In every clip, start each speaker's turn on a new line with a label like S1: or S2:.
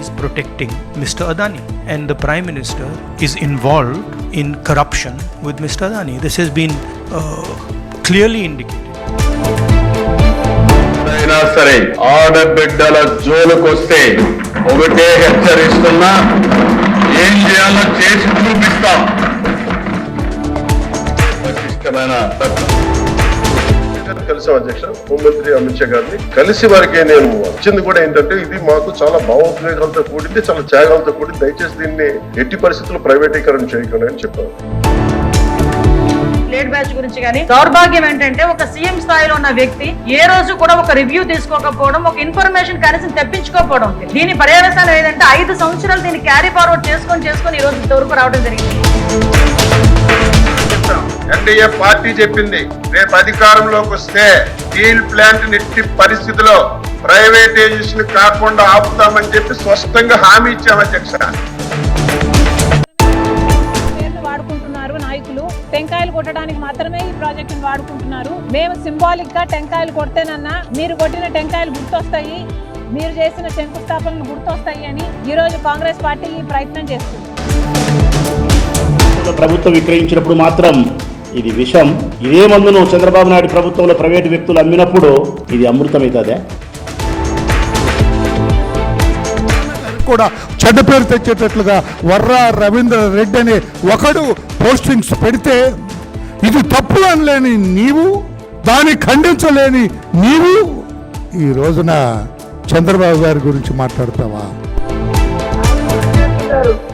S1: is protecting Mr. Adani, and the Prime Minister is involved in corruption with Mr. Adani. This has been clearly indicated.
S2: అయినా సరే ఆడబిడ్డల జోలుకొస్తే ఒకటే హెచ్చరిస్తున్నా, ఏం చేయాలో చేసి చూపిస్తాం. కలిసి అధ్యక్ష హోంమంత్రి అమిత్ షా గారిని కలిసి వారికి నేను వచ్చింది కూడా ఏంటంటే, ఇది మాకు చాలా భావోద్వేగాలతో కూడింది, చాలా త్యాగాలతో కూడింది. దయచేసి దీన్ని ఎట్టి పరిస్థితుల్లో ప్రైవేటీకరణ చేయకుండా అని చెప్పారు.
S3: లేట్ బ్యాచ్ గురించి కానీ దౌర్భాగ్యం ఏంటంటే, ఒక సీఎం స్థాయిలో ఉన్న వ్యక్తి ఏ రోజు కూడా ఒక రివ్యూ తీసుకోకపోవడం, ఒక ఇన్ఫర్మేషన్ కనీసం తెప్పించుకోకపోవడం. దీని పర్యవసానం ఏదంటే 5 సంవత్సరాలు దీన్ని క్యారీ ఫార్వర్డ్ చేసుకొని ఈ రోజు ఇంతవరకు రావడం జరిగింది.
S2: ఎన్డీఏ పార్టీ చెప్పింది, రేపు అధికారంలోకి వస్తే స్టీల్ ప్లాంట్ ఎట్టి పరిస్థితిలో ప్రైవేటైజేషన్ కాకుండా ఆపుతామని చెప్పి స్పష్టంగా హామీ ఇచ్చాం అధ్యక్ష.
S4: నాయకులు టెంకాయలు కొట్టడానికి మాత్రమే ఈ ప్రాజెక్టును వాడుకుంటున్నారు. మేము సింబాలిక్ గా టెంకాయలు కొడితేనన్నా మీరు కొట్టిన టెంకాయలు గుర్తొస్తాయి, మీరు చేసిన శంకుస్థాపనలు గుర్తొస్తాయి అని ఈ రోజు కాంగ్రెస్ పార్టీ ప్రయత్నం చేస్తుంది.
S5: ప్రభుత్వం విక్రయించినప్పుడు మాత్రం ఇది విషం. ఇదే మందును చంద్రబాబు నాయుడు ప్రభుత్వంలో ప్రైవేటు వ్యక్తులు అమ్మినప్పుడు ఇది అమృతమవుతుందే.
S6: కూడా చెడ్డ పేరు తెచ్చేటట్లుగా వర్రా రవీంద్ర రెడ్డి అనే ఒకడు పోస్టింగ్స్ పెడితే, ఇది తప్పు అనలేని నీవు, దాన్ని ఖండించలేని నీవు ఈ రోజున చంద్రబాబు గారి గురించి మాట్లాడతావా?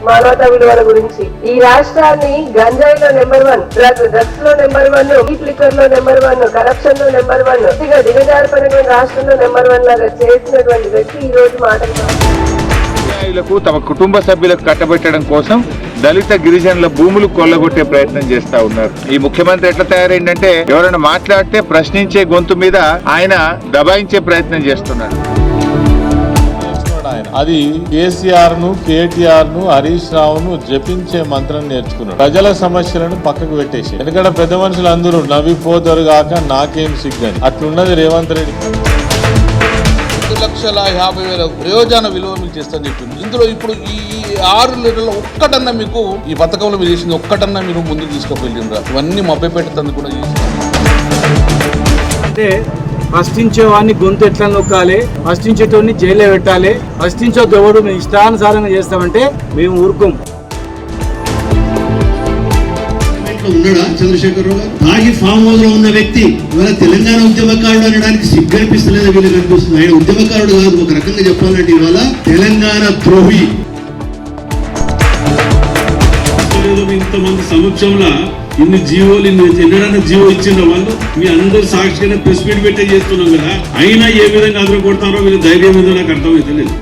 S7: మానవతా విలువల గురించి ఈ రాష్ట్రాన్ని గంజాయిలో నెంబర్ 1, డ్రగ్స్ లో నెంబర్ 1, హీట్ లిక్కర్ లో నెంబర్ 1, కరప్షన్ లో నెంబర్ 1, దిగజారిపోయినటువంటి రాష్ట్రంలో నెంబర్ 1 లాగా చేసినటువంటి వ్యక్తి ఈ రోజు
S2: మాటలకు తమ కుటుంబ సభ్యులకు కట్టబెట్టడం కోసం దళిత గిరిజనుల భూములు కొల్లగొట్టే ప్రయత్నం చేస్తా ఉన్నారు. ఈ ముఖ్యమంత్రి ఎట్లా తయారైందంటే, ఎవరైనా మాట్లాడితే ప్రశ్నించే గొంతు మీద ఆయన దబాయించే ప్రయత్నం చేస్తున్నారు.
S8: అది కేసీఆర్ ను, కేటీఆర్ ను, హరీష్ రావును జపించే మంత్రం నేర్చుకున్నాడు. ప్రజల సమస్యలను పక్కకు పెట్టేసి, ఎందుకంటే పెద్ద మనుషులు అందరూ నవ్విపోతారు కాక నాకేం సిగ్గని అట్లున్నది రేవంత్ రెడ్డి.
S9: 2,50,000 ప్రయోజన విలువ మీకు చేస్తాను చెప్పింది. ఇందులో ఇప్పుడు ఈ 6 నెలల్లో ఒక్కటన్నా మీకు ఈ పథకంలో మీరు చేసింది ఒక్కటన్నా మీరు ముందుకు తీసుకుపోయిండ్రా? ఇవన్నీ మభ్యపెట్టేందుకు కూడా
S10: అంటే ప్రశ్నించేవాడిని గొంతు ఎట్లా నొక్కాలి, ప్రశ్నించేటోడిని జైల్లో పెట్టాలి, ప్రశ్నించొద్దు ఎవడు మేము ఇష్టానుసారంగా చేస్తామంటే మేము ఊరుకోం.
S11: ఉన్నాడా చంద్రశేఖరరావు గారు? తాగి ఫామ్ హౌస్ లో ఉన్న వ్యక్తి ఇవాళ తెలంగాణ ఉద్యమకారుడు అనడానికి సిగ్గనిపిస్తలేదు వీళ్ళు కనిపిస్తుంది. ఆయన ఉద్యమకారుడు కాదు, ఒక రకంగా చెప్పాలంటే ఇవాళ తెలంగాణ ద్రోహి. ఇంతమంది సమక్షంలో ఇన్ని జీవోలు ఎన్నడన్నా జీవో ఇచ్చిన వాళ్ళు మీ అందరు సాక్షిగా ప్రెస్ మీట్ పెట్టే చేస్తున్నాం కదా, అయినా ఏ విధంగా అదర కొడతారో వీళ్ళు ధైర్యం ఏదో నాకు అర్థమైతే లేదు.